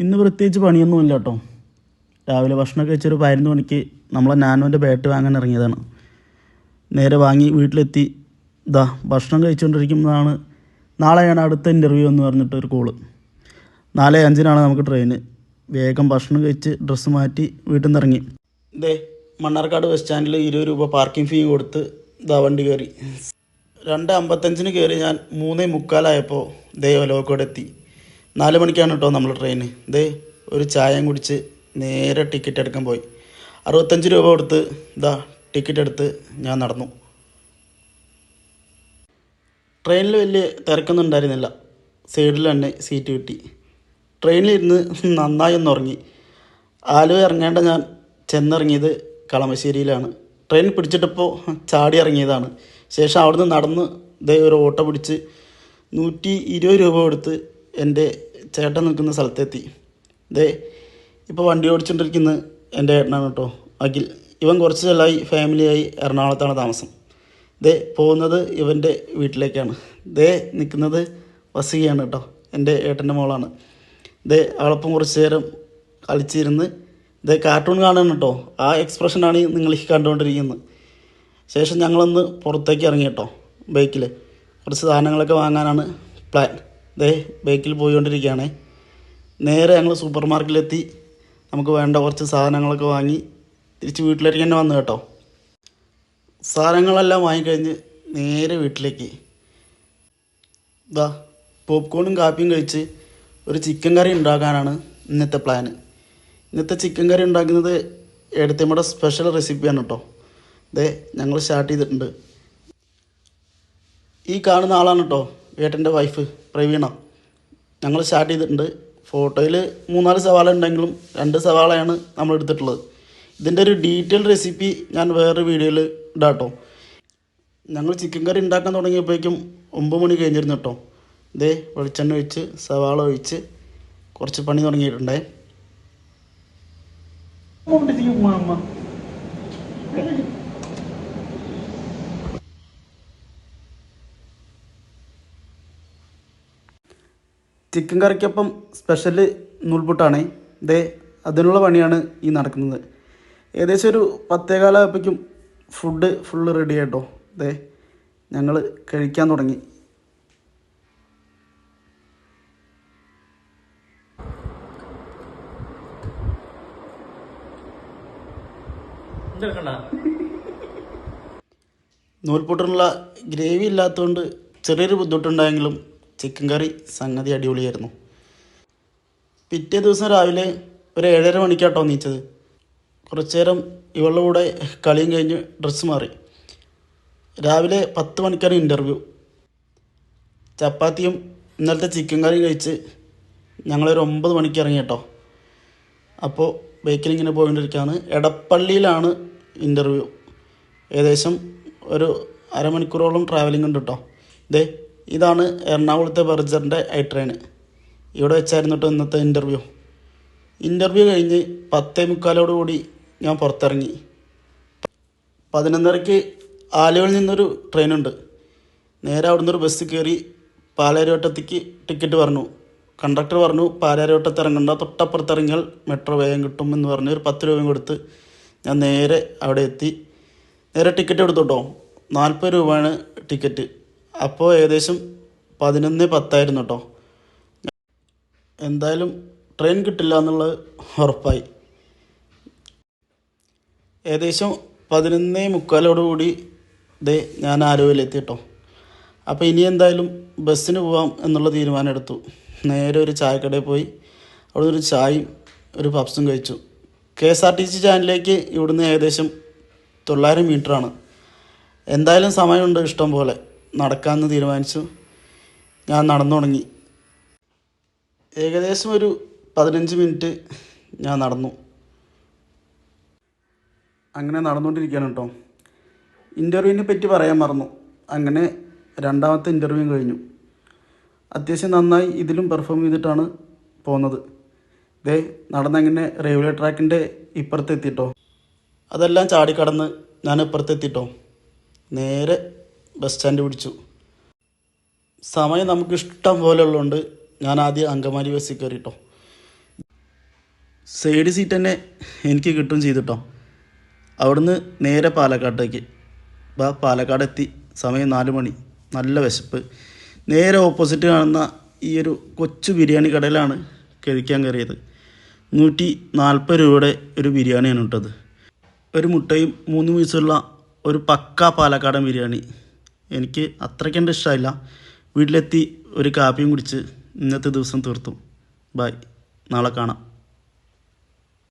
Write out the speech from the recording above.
ഇന്ന് പ്രത്യേകിച്ച് പണിയൊന്നുമില്ല കേട്ടോ. രാവിലെ ഭക്ഷണമൊക്കെ വെച്ചൊരു 11 മണിക്ക് നമ്മളെ നാനോൻ്റെ ബാറ്റ് വാങ്ങാൻ ഇറങ്ങിയതാണ്. നേരെ വാങ്ങി വീട്ടിലെത്തി ഭക്ഷണം കഴിച്ചുകൊണ്ടിരിക്കുമ്പോഴാണ് നാളെയാണ് അടുത്ത ഇൻ്റർവ്യൂ എന്ന് പറഞ്ഞിട്ടൊരു കോള്. 4:05 നമുക്ക് ട്രെയിന്. വേഗം ഭക്ഷണം കഴിച്ച് ഡ്രസ്സ് മാറ്റി വീട്ടിൽ നിന്ന് ഇറങ്ങി. മണ്ണാർക്കാട് ബസ് സ്റ്റാൻഡിൽ 20 രൂപ പാർക്കിംഗ് ഫീ കൊടുത്ത് വണ്ടി കയറി. 2:55 കയറി ഞാൻ 3:45 ഒലോക്കോട് എത്തി. 4 മണിക്കാണ് കേട്ടോ നമ്മൾ ട്രെയിന്. ഒരു ചായയും കുടിച്ച് നേരെ ടിക്കറ്റ് എടുക്കാൻ പോയി. 65 രൂപ കൊടുത്ത് ടിക്കറ്റ് എടുത്ത് ഞാൻ നടന്നു. ട്രെയിനിൽ വലിയ തിരക്കൊന്നും ഉണ്ടായിരുന്നില്ല. സൈഡിൽ തന്നെ സീറ്റ് കിട്ടി. ട്രെയിനിലിരുന്ന് നന്നായി ഒന്ന് ഉറങ്ങി. ആലുവ ഇറങ്ങേണ്ട ഞാൻ ചെന്നിറങ്ങിയത് കളമശ്ശേരിയിലാണ്. ട്രെയിൻ പിടിച്ചിട്ടിപ്പോൾ ചാടി ഇറങ്ങിയതാണ്. ശേഷം അവിടുന്ന് നടന്ന് ഒരു ഓട്ടോ പിടിച്ച് 120 രൂപ കൊടുത്ത് എൻ്റെ ചേട്ടൻ നിൽക്കുന്ന സ്ഥലത്തെത്തി. ഇപ്പോൾ വണ്ടി ഓടിച്ചുകൊണ്ടിരിക്കുന്നത് എൻ്റെ ഏട്ടനാണ് കേട്ടോ, അഖിൽ. ഇവൻ കുറച്ച് നാളായി ഫാമിലിയായി എറണാകുളത്താണ് താമസം. പോകുന്നത് ഇവൻ്റെ വീട്ടിലേക്കാണ്. നിൽക്കുന്നത് വസികയാണ് കേട്ടോ, എൻ്റെ ഏട്ടൻ്റെ മോളാണ്. അവളൊപ്പം കുറച്ച് നേരം കളിച്ചിരുന്ന് കാർട്ടൂൺ കാണുകയാണ് കേട്ടോ. ആ എക്സ്പ്രഷനാണ് നിങ്ങൾ ഈ കണ്ടുകൊണ്ടിരിക്കുന്നത്. ശേഷം ഞങ്ങളൊന്ന് പുറത്തേക്ക് ഇറങ്ങി കേട്ടോ, ബൈക്കിൽ കുറച്ച് സാധനങ്ങളൊക്കെ വാങ്ങാനാണ് പ്ലാൻ. ബൈക്കിൽ പോയിക്കൊണ്ടിരിക്കുകയാണേ. നേരെ ഞങ്ങൾ സൂപ്പർ മാർക്കറ്റിലെത്തി. നമുക്ക് വേണ്ട കുറച്ച് സാധനങ്ങളൊക്കെ വാങ്ങി തിരിച്ച് വീട്ടിലേക്ക് തന്നെ വന്നു കേട്ടോ. സാധനങ്ങളെല്ലാം വാങ്ങിക്കഴിഞ്ഞ് നേരെ വീട്ടിലേക്ക് പോപ്കോണും കാപ്പിയും കഴിച്ച് ഒരു ചിക്കൻ കറി ഉണ്ടാക്കാനാണ് ഇന്നത്തെ പ്ലാന്. ഇന്നത്തെ ചിക്കൻ കറി ഉണ്ടാക്കുന്നത് എടുത്തമ്മയുടെ സ്പെഷ്യൽ റെസിപ്പിയാണ് കേട്ടോ. ഞങ്ങൾ സ്റ്റാർട്ട് ചെയ്തിട്ടുണ്ട്. ഈ കാണുന്ന ആളാണ് കേട്ടോ ഏട്ടൻ്റെ വൈഫ് പ്രവീണ. ഞങ്ങൾ സ്റ്റാർട്ട് ചെയ്തിട്ടുണ്ട്. ഫോട്ടോയിൽ 3-4 സവാള ഉണ്ടെങ്കിലും 2 സവാളയാണ് നമ്മൾ എടുത്തിട്ടുള്ളത്. ഇതിൻ്റെ ഒരു ഡീറ്റെയിൽ റെസിപ്പി ഞാൻ വേറൊരു വീഡിയോയിൽ ഇടാം കേട്ടോ. ഞങ്ങൾ ചിക്കൻ കറി ഉണ്ടാക്കാൻ തുടങ്ങിയപ്പോഴേക്കും 9 മണി കഴിഞ്ഞിരുന്നു കേട്ടോ. വെളിച്ചെണ്ണ ഒഴിച്ച് സവാള ഒഴിച്ച് കുറച്ച് പണി തുടങ്ങിയിട്ടുണ്ടേ. Chicken കറിക്കൊപ്പം special നൂൽപുട്ടാണ്. അതിനുള്ള പണിയാണ് ഈ നടക്കുന്നത്. ഏകദേശം ഒരു 10:15 ആയപ്പോഴേക്കും ഫുഡ് ഫുള്ള് റെഡി ആയിട്ടോ. ഞങ്ങൾ കഴിക്കാൻ തുടങ്ങി. നൂൽപുട്ടിനുള്ള ഗ്രേവി ഇല്ലാത്തതുകൊണ്ട് ചെറിയൊരു ബുദ്ധിമുട്ടുണ്ടായെങ്കിലും ചിക്കൻ കറി സംഗതി അടിപൊളിയായിരുന്നു. പിറ്റേ ദിവസം രാവിലെ ഒരു 7:30 മണിക്കാട്ടോ നീച്ചത്. കുറച്ച് നേരം ഇവളുടെ കൂടെ കളിയും കഴിഞ്ഞ് ഡ്രസ്സ് മാറി. രാവിലെ 10 മണിക്കാണ് ഇൻ്റർവ്യൂ. ചപ്പാത്തിയും ഇന്നലത്തെ ചിക്കൻ കറിയും കഴിച്ച് ഞങ്ങളൊരു 9 മണിക്ക് ഇറങ്ങി കേട്ടോ. അപ്പോൾ ബൈക്കിലിങ്ങനെ പോയിക്കൊണ്ടിരിക്കുകയാണ്. എടപ്പള്ളിയിലാണ് ഇൻ്റർവ്യൂ. ഏകദേശം ഒരു അരമണിക്കൂറോളം ട്രാവലിംഗ് ഉണ്ട് കേട്ടോ. ഇതാണ് എറണാകുളത്തെ ബർജറിൻ്റെ ട്രെയിൻ. ഇവിടെ വെച്ചായിരുന്നു കേട്ടോ ഇന്നത്തെ ഇൻ്റർവ്യൂ കഴിഞ്ഞ് 10:45 ഞാൻ പുറത്തിറങ്ങി. 11:30 ആലുവയിൽ നിന്നൊരു ട്രെയിനുണ്ട്. നേരെ അവിടെ നിന്നൊരു ബസ് കയറി പാലാരിവട്ടത്തേക്ക് ടിക്കറ്റ് പറഞ്ഞു. കണ്ടക്ടർ പറഞ്ഞു പാലാരിവട്ടത്ത് ഇറങ്ങണ്ട, തൊട്ടപ്പുറത്ത് ഇറങ്ങിയാൽ മെട്രോ വേഗം കിട്ടും എന്ന് പറഞ്ഞ് ഒരു 10 രൂപയും കൊടുത്ത് ഞാൻ നേരെ അവിടെ എത്തി. നേരെ ടിക്കറ്റ് എടുത്തു കേട്ടോ. 40 രൂപയാണ് ടിക്കറ്റ്. അപ്പോൾ ഏകദേശം 11:10 കേട്ടോ. എന്തായാലും ട്രെയിൻ കിട്ടില്ല എന്നുള്ളത് ഉറപ്പായി. ഏകദേശം 11:45 ഞാൻ ആലുവയിലെത്തി കേട്ടോ. അപ്പോൾ ഇനി എന്തായാലും ബസ്സിന് പോവാം എന്നുള്ള തീരുമാനം എടുത്തു. നേരെ ഒരു ചായക്കടയിൽ പോയി അവിടെ ഒരു ചായയും ഒരു പപ്സും കഴിച്ചു. KSRTC സ്റ്റാൻഡിലേക്ക് ഇവിടുന്ന് ഏകദേശം 900 മീറ്ററാണ്. എന്തായാലും സമയമുണ്ട് ഇഷ്ടം പോലെ. നടക്കാമെന്ന് തീരുമാനിച്ചു. ഞാൻ നടന്നു തുടങ്ങി. ഏകദേശം ഒരു 15 മിനിറ്റ് ഞാൻ നടന്നു. അങ്ങനെ നടന്നുകൊണ്ടിരിക്കുകയാണ് കേട്ടോ. ഇൻ്റർവ്യൂവിനെ പറ്റി പറയാൻ മറന്നു. അങ്ങനെ രണ്ടാമത്തെ ഇൻ്റർവ്യൂ കഴിഞ്ഞു. അത്യാവശ്യം നന്നായി ഇതിലും പെർഫോം ചെയ്തിട്ടാണ് പോകുന്നത്. നടന്നങ്ങനെ റെയിൽവേ ട്രാക്കിൻ്റെ ഇപ്പുറത്തെത്തിട്ടോ. അതെല്ലാം ചാടിക്കടന്ന് ഞാൻ ഇപ്പുറത്തെത്തിട്ടോ. നേരെ ബസ് സ്റ്റാൻഡ് പിടിച്ചു. സമയം നമുക്ക് ഇഷ്ടം പോലെ ഉള്ളതുകൊണ്ട് ഞാൻ ആദ്യം അങ്കമാലി ബസ്സിൽ കയറിട്ടോ. സൈഡ് സീറ്റ് തന്നെ എനിക്ക് കിട്ടും ചെയ്തിട്ടോ. അവിടുന്ന് നേരെ പാലക്കാട്ടേക്ക്. പാലക്കാട് എത്തി. സമയം 4 മണി. നല്ല വിശപ്പ്. നേരെ ഓപ്പോസിറ്റ് കാണുന്ന ഈ ഒരു കൊച്ചു ബിരിയാണി കടയിലാണ് കഴിക്കാൻ കയറിയത്. 140 രൂപയുടെ ഒരു ബിരിയാണിയാണ് ഇട്ടത്. ഒരു മുട്ടയും 3 പീസുള്ള ഒരു പക്ക പാലക്കാടൻ ബിരിയാണി. എനിക്ക് അത്രയ്ക്കണ്ട് ഇഷ്ടമായില്ല. വീട്ടിലെത്തി ഒരു കാപ്പിയും കുടിച്ച് ഇന്നത്തെ ദിവസം തീർത്തു. ബൈ, നാളെ കാണാം.